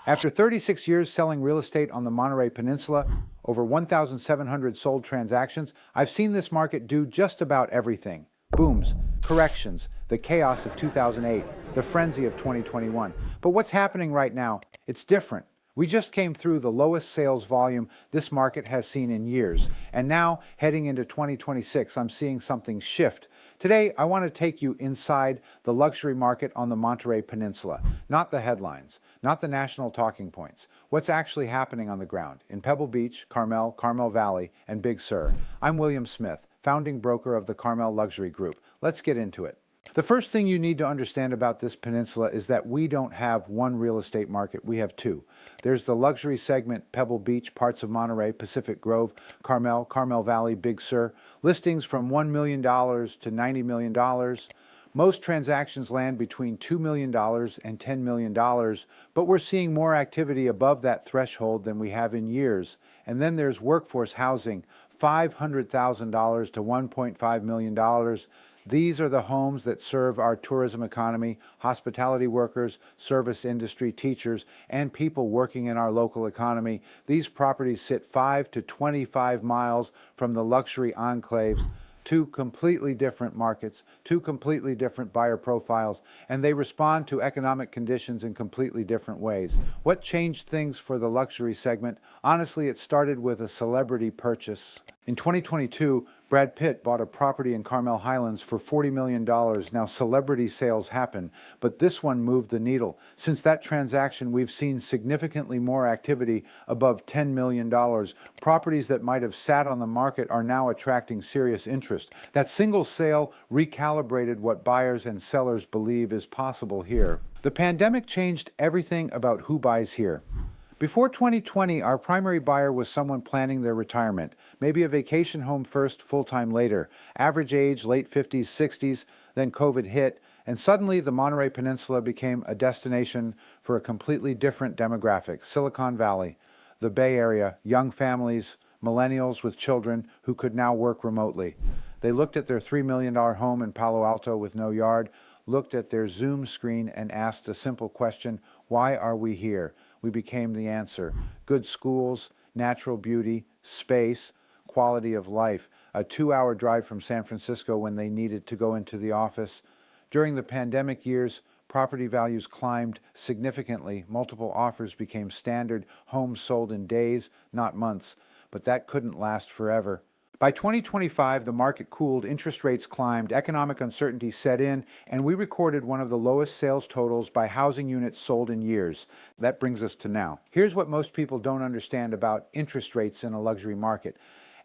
After 36 years selling real estate on the Monterey Peninsula, over 1,700 sold transactions, I've seen this market do just about everything. Booms, corrections, the chaos of 2008, the frenzy of 2021. But what's happening right now? It's different. We just came through the lowest sales volume this market has seen in years. And now, heading into 2026, I'm seeing something shift. Today, I want to take you inside the luxury market on the Monterey Peninsula. Not the headlines, not the national talking points. What's actually happening on the ground in Pebble Beach, Carmel Valley, and Big Sur. I'm William Smith, founding broker of the Carmel Luxury Group. Let's get into it. The first thing you need to understand about this peninsula is that we don't have one real estate market, we have two. There's the luxury segment, Pebble Beach, parts of Monterey, Pacific Grove, Carmel Valley, Big Sur, listings from $1 million to $90 million. Most transactions land between $2 million and $10 million, but we're seeing more activity above that threshold than we have in years. And then there's workforce housing, $500,000 to $1.5 million. These are the homes that serve our tourism economy, hospitality workers, service industry, teachers, and people working in our local economy. These properties sit 5 to 25 miles from the luxury enclaves. Two completely different markets, two completely different buyer profiles, and they respond to economic conditions in completely different ways. What changed things for the luxury segment? Honestly, it started with a celebrity purchase. In 2022, Brad Pitt bought a property in Carmel Highlands for $40 million. Now, celebrity sales happen, but this one moved the needle. Since that transaction, we've seen significantly more activity above $10 million. Properties that might have sat on the market are now attracting serious interest. That single sale recalibrated what buyers and sellers believe is possible here. The pandemic changed everything about who buys here. Before 2020, our primary buyer was someone planning their retirement, maybe a vacation home first, full-time later. Average age, late 50s, 60s, then COVID hit, and suddenly the Monterey Peninsula became a destination for a completely different demographic. Silicon Valley, the Bay Area, young families, millennials with children who could now work remotely. They looked at their $3 million home in Palo Alto with no yard, looked at their Zoom screen and asked a simple question, why are we here? We became the answer. Good schools, natural beauty, space, quality of life. A 2-hour drive from San Francisco when they needed to go into the office. During the pandemic years, property values climbed significantly. Multiple offers became standard. Homes sold in days, not months. But that couldn't last forever. By 2025, the market cooled, interest rates climbed, economic uncertainty set in, and we recorded one of the lowest sales totals by housing units sold in years. That brings us to now. Here's what most people don't understand about interest rates in a luxury market.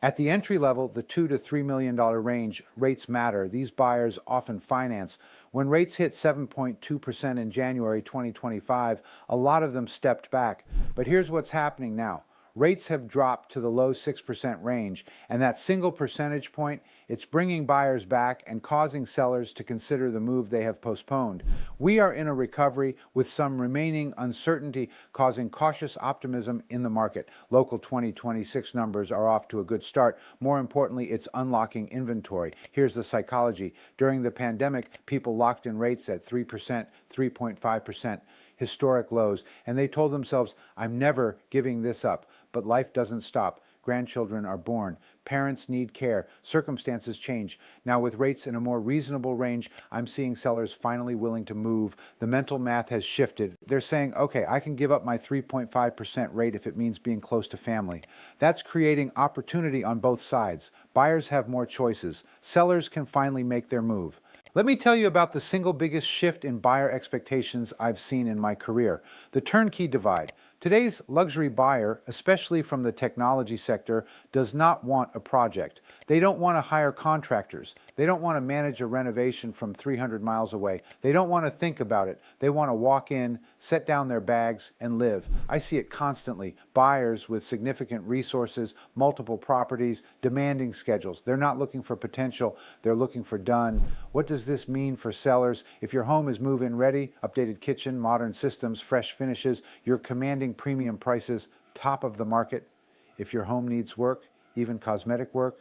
At the entry level, the $2 to $3 million range, rates matter. These buyers often finance. When rates hit 7.2% in January 2025, a lot of them stepped back. But here's what's happening now. Rates have dropped to the low 6% range, and that single percentage point, it's bringing buyers back and causing sellers to consider the move they have postponed. We are in a recovery with some remaining uncertainty causing cautious optimism in the market. Local 2026 numbers are off to a good start. More importantly, it's unlocking inventory. Here's the psychology. During the pandemic, people locked in rates at 3%, 3.5%. Historic lows, and they told themselves, I'm never giving this up. But life doesn't stop. Grandchildren are born. Parents need care. Circumstances change. Now with rates in a more reasonable range, I'm seeing sellers finally willing to move. The mental math has shifted. They're saying, okay, I can give up my 3.5% rate if it means being close to family. That's creating opportunity on both sides. Buyers have more choices. Sellers can finally make their move. Let me tell you about the single biggest shift in buyer expectations I've seen in my career, the turnkey divide. Today's luxury buyer, especially from the technology sector, does not want a project. They don't want to hire contractors. They don't want to manage a renovation from 300 miles away. They don't want to think about it. They want to walk in, set down their bags, and live. I see it constantly. Buyers with significant resources, multiple properties, demanding schedules. They're not looking for potential. They're looking for done. What does this mean for sellers? If your home is move-in ready, updated kitchen, modern systems, fresh finishes, you're commanding premium prices, top of the market. If your home needs work, even cosmetic work,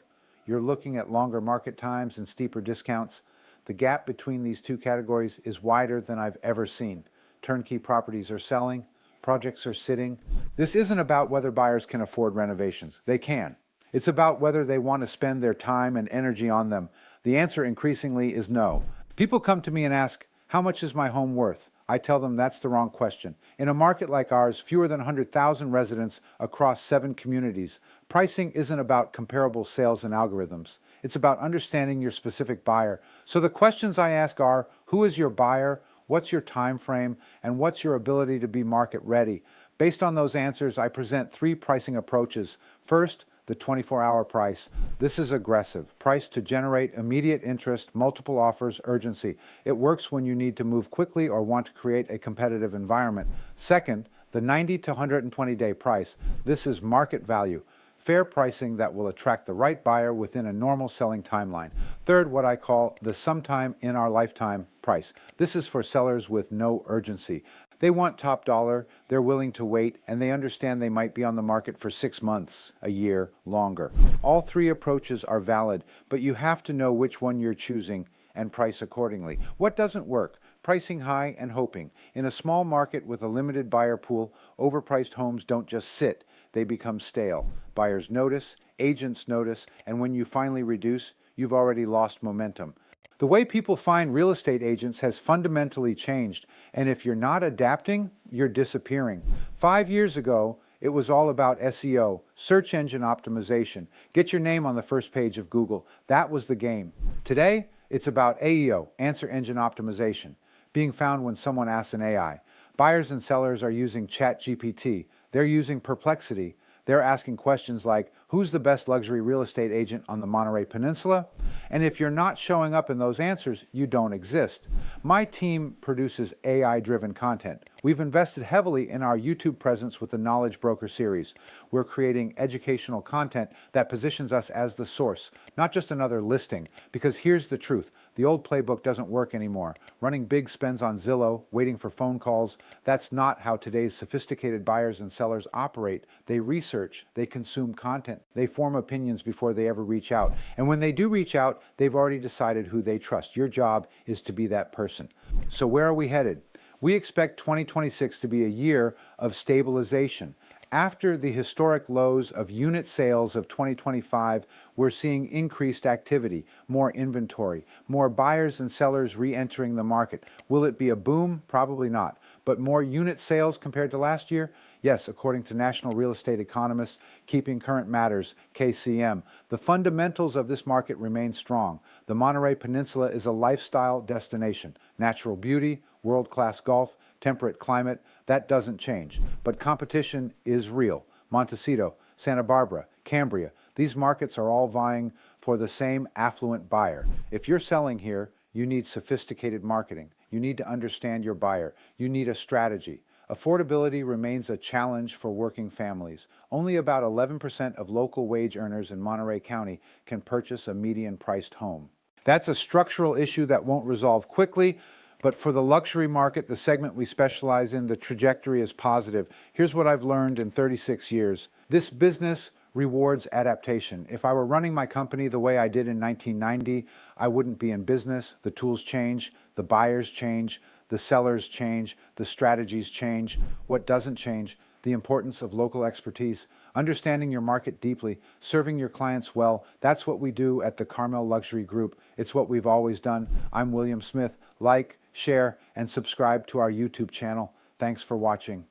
you're looking at longer market times and steeper discounts. The gap between these two categories is wider than I've ever seen. Turnkey properties are selling, projects are sitting. This isn't about whether buyers can afford renovations. They can. It's about whether they want to spend their time and energy on them. The answer increasingly is no. People come to me and ask, how much is my home worth? I tell them that's the wrong question. In a market like ours, fewer than 100,000 residents across 7 communities, pricing isn't about comparable sales and algorithms. It's about understanding your specific buyer. So the questions I ask are, who is your buyer? What's your time frame? And what's your ability to be market ready? Based on those answers, I present 3 pricing approaches. First, the 24-hour price. This is aggressive. Priced to generate immediate interest, multiple offers, urgency. It works when you need to move quickly or want to create a competitive environment. Second, the 90 to 120-day price. This is market value. Fair pricing that will attract the right buyer within a normal selling timeline. Third, what I call the sometime in our lifetime price. This is for sellers with no urgency. They want top dollar, they're willing to wait, and they understand they might be on the market for 6 months, a year, longer. All 3 approaches are valid, but you have to know which one you're choosing and price accordingly. What doesn't work? Pricing high and hoping. In a small market with a limited buyer pool, overpriced homes don't just sit, they become stale. Buyers notice, agents notice, and when you finally reduce, you've already lost momentum. The way people find real estate agents has fundamentally changed, and if you're not adapting, you're disappearing. 5 years ago, it was all about SEO, search engine optimization. Get your name on the first page of Google. That was the game. Today, it's about AEO, answer engine optimization, being found when someone asks an AI. Buyers and sellers are using ChatGPT. They're using Perplexity. They're asking questions like, who's the best luxury real estate agent on the Monterey Peninsula? And if you're not showing up in those answers, you don't exist. My team produces AI-driven content. We've invested heavily in our YouTube presence with the Knowledge Broker series. We're creating educational content that positions us as the source, not just another listing. Because here's the truth. The old playbook doesn't work anymore. Running big spends on Zillow, waiting for phone calls, that's not how today's sophisticated buyers and sellers operate. They research, they consume content, they form opinions before they ever reach out. And when they do reach out, they've already decided who they trust. Your job is to be that person. So where are we headed? We expect 2026 to be a year of stabilization. After the historic lows of unit sales of 2025, we're seeing increased activity, more inventory, more buyers and sellers re-entering the market. Will it be a boom? Probably not. But more unit sales compared to last year? Yes, according to national real estate economists, Keeping Current Matters, KCM. The fundamentals of this market remain strong. The Monterey Peninsula is a lifestyle destination. Natural beauty, world-class golf, temperate climate, that doesn't change. But competition is real. Montecito, Santa Barbara, Cambria, these markets are all vying for the same affluent buyer. If you're selling here, you need sophisticated marketing. You need to understand your buyer. You need a strategy. Affordability remains a challenge for working families. Only about 11% of local wage earners in Monterey County can purchase a median-priced home. That's a structural issue that won't resolve quickly, but for the luxury market, the segment we specialize in, the trajectory is positive. Here's what I've learned in 36 years. This business rewards adaptation. If I were running my company the way I did in 1990, I wouldn't be in business. The tools change, the buyers change, the sellers change, the strategies change. What doesn't change? The importance of local expertise, understanding your market deeply, serving your clients well. That's what we do at the Carmel Luxury Group. It's what we've always done. I'm William Smith. Like, share, and subscribe to our YouTube channel. Thanks for watching.